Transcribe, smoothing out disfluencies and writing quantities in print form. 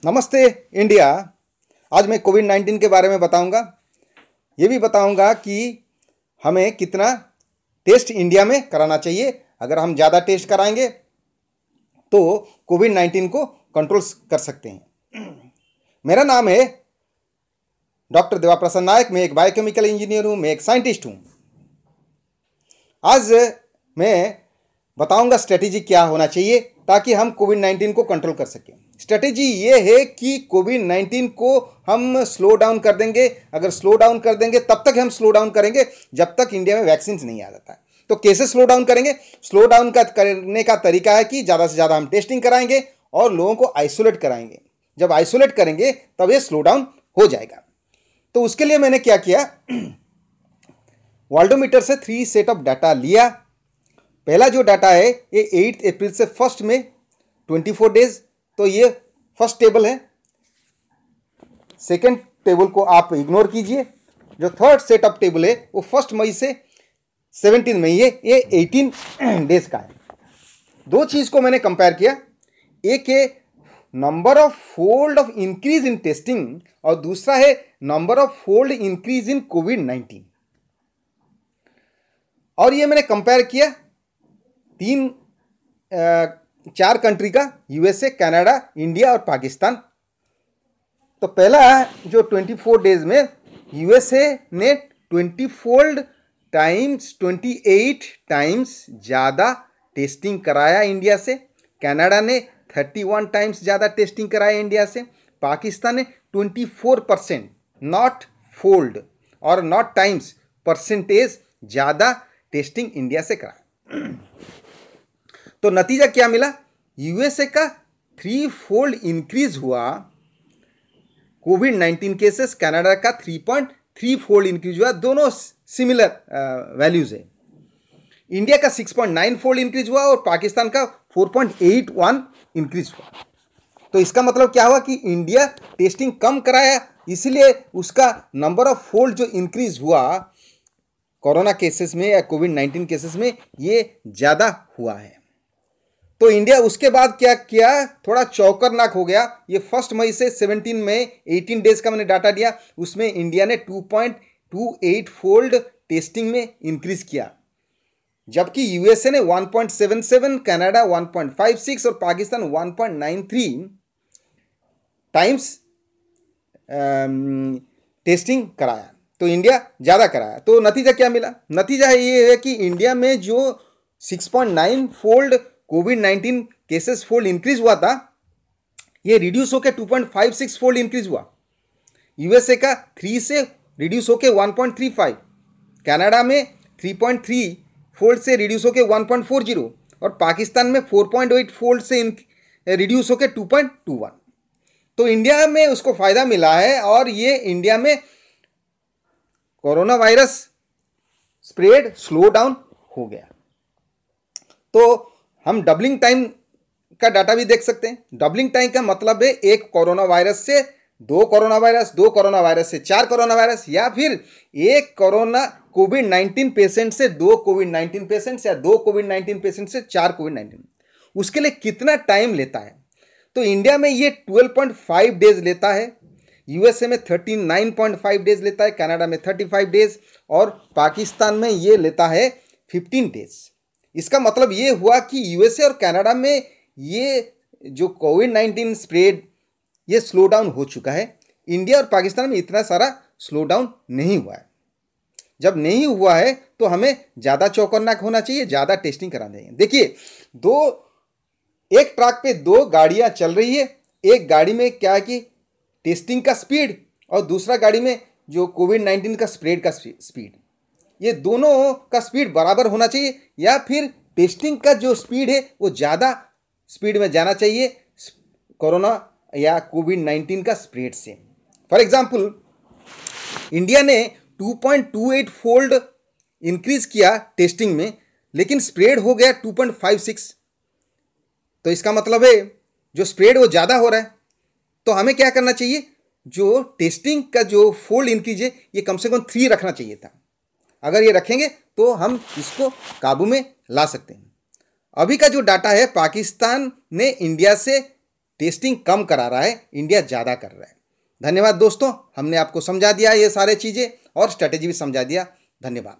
नमस्ते इंडिया। आज मैं कोविड-19 के बारे में बताऊंगा। ये भी बताऊंगा कि हमें कितना टेस्ट इंडिया में कराना चाहिए। अगर हम ज़्यादा टेस्ट कराएंगे तो कोविड-19 को कंट्रोल कर सकते हैं। मेरा नाम है डॉक्टर देवाप्रसाद नायक। मैं एक बायोकेमिकल इंजीनियर हूँ, मैं एक साइंटिस्ट हूँ। आज मैं बताऊंगा स्ट्रेटेजी क्या होना चाहिए ताकि हम कोविड-19 को कंट्रोल कर सकें। स्ट्रेटेजी ये है कि कोविड-19 को हम स्लो डाउन कर देंगे। अगर स्लो डाउन कर देंगे तब तक हम स्लो डाउन करेंगे जब तक इंडिया में वैक्सीन नहीं आ जाता है। तो कैसे स्लो डाउन करेंगे? स्लो डाउन करने का तरीका है कि ज़्यादा से ज़्यादा हम टेस्टिंग कराएंगे और लोगों को आइसोलेट कराएंगे। जब आइसोलेट करेंगे तब ये स्लो डाउन हो जाएगा। तो उसके लिए मैंने क्या किया, वर्ल्डोमीटर से 3 सेट ऑफ डाटा लिया। पहला जो डाटा है ये 8 अप्रैल से 1 मई 24 डेज, तो ये फर्स्ट टेबल है। सेकेंड टेबल को आप इग्नोर कीजिए। जो थर्ड सेट ऑफ टेबल है वो 1 मई से 17 मई है, ये 18 डेज का है। दो चीज़ को मैंने कंपेयर किया, एक है number of fold of increase in testing और दूसरा है number of fold increase in कोविड-19। और ये मैंने कंपेयर किया 4 कंट्री का, यूएसए, कनाडा, इंडिया और पाकिस्तान। तो पहला जो 24 डेज में यूएसए ने 28 टाइम्स ज़्यादा टेस्टिंग कराया इंडिया से, कनाडा ने 31 टाइम्स ज़्यादा टेस्टिंग कराया इंडिया से, पाकिस्तान ने 24%, नॉट फोल्ड और नॉट टाइम्स, परसेंटेज ज़्यादा टेस्टिंग इंडिया से कराया। तो नतीजा क्या मिला? यूएसए का 3 फोल्ड इंक्रीज हुआ कोविड-19 केसेस, कनाडा का 3.3 फोल्ड इंक्रीज हुआ। दोनों सिमिलर वैल्यूज है। इंडिया का 6.9 फोल्ड इंक्रीज हुआ और पाकिस्तान का 4.81 इंक्रीज हुआ। तो इसका मतलब क्या हुआ कि इंडिया टेस्टिंग कम कराया, इसलिए उसका नंबर ऑफ फोल्ड जो इंक्रीज हुआ कोरोना केसेस में या कोविड-19 केसेस में, ये ज़्यादा हुआ है। तो इंडिया उसके बाद क्या किया, थोड़ा चौकरनाक हो गया। ये 1 मई से 17 मई 18 डेज का मैंने डाटा दिया, उसमें इंडिया ने 2.28 फोल्ड टेस्टिंग में इंक्रीज किया, जबकि यूएसए ने 1.77, कनाडा 1.56 और पाकिस्तान 1.93 टाइम्स टेस्टिंग कराया। तो इंडिया ज़्यादा कराया। तो नतीजा क्या मिला? नतीजा ये है कि इंडिया में जो 6.9 फोल्ड कोविड-19 केसेस फोल्ड इंक्रीज हुआ था, ये रिड्यूस होकर 2.56 फोल्ड इंक्रीज हुआ। यूएसए का 3 से रिड्यूस होकर 1.35, कनाडा में 3.3 फोल्ड से रिड्यूस होकर 1.40 और पाकिस्तान में 4.8 फोल्ड से रिड्यूस होकर 2.21। तो इंडिया में उसको फ़ायदा मिला है और ये इंडिया में corona virus spread slow down हो गया। तो हम डबलिंग टाइम का डाटा भी देख सकते हैं। डबलिंग टाइम का मतलब है एक कोरोना वायरस से 2 कोरोना वायरस, 2 कोरोना वायरस से 4 कोरोना वायरस, या फिर एक कोरोना कोविड-19 पेशेंट से 2 कोविड-19 पेशेंट्स या 2 कोविड-19 पेशेंट से 4 कोविड-19। उसके लिए कितना टाइम लेता है? तो इंडिया में ये 12.5 डेज लेता है, यूएसए में 39.5 डेज लेता है, कनाडा में 35 डेज और पाकिस्तान में ये लेता है 15 डेज। इसका मतलब ये हुआ कि यूएसए और कनाडा में ये जो कोविड-19 स्प्रेड ये स्लो डाउन हो चुका है। इंडिया और पाकिस्तान में इतना सारा स्लो डाउन नहीं हुआ है। जब नहीं हुआ है तो हमें ज़्यादा चौकन्नाक होना चाहिए, ज़्यादा टेस्टिंग कराना चाहिए। देखिए, एक ट्रैक पे 2 गाड़ियाँ चल रही है। एक गाड़ी में क्या है कि टेस्टिंग का स्पीड और दूसरा गाड़ी में जो कोविड-19 का स्प्रेड का स्पीड, ये दोनों का स्पीड बराबर होना चाहिए, या फिर टेस्टिंग का जो स्पीड है वो ज़्यादा स्पीड में जाना चाहिए कोरोना या कोविड-19 का स्प्रेड से। फॉर एग्जांपल, इंडिया ने 2.28 फोल्ड इंक्रीज किया टेस्टिंग में, लेकिन स्प्रेड हो गया 2.56। तो इसका मतलब है जो स्प्रेड वो ज़्यादा हो रहा है। तो हमें क्या करना चाहिए, जो टेस्टिंग का जो फोल्ड इंक्रीज है ये कम से कम 3 रखना चाहिए था। अगर ये रखेंगे तो हम इसको काबू में ला सकते हैं। अभी का जो डाटा है, पाकिस्तान ने इंडिया से टेस्टिंग कम करा रहा है, इंडिया ज़्यादा कर रहा है। धन्यवाद दोस्तों, हमने आपको समझा दिया ये सारे चीज़ें और स्ट्रैटेजी भी समझा दिया। धन्यवाद।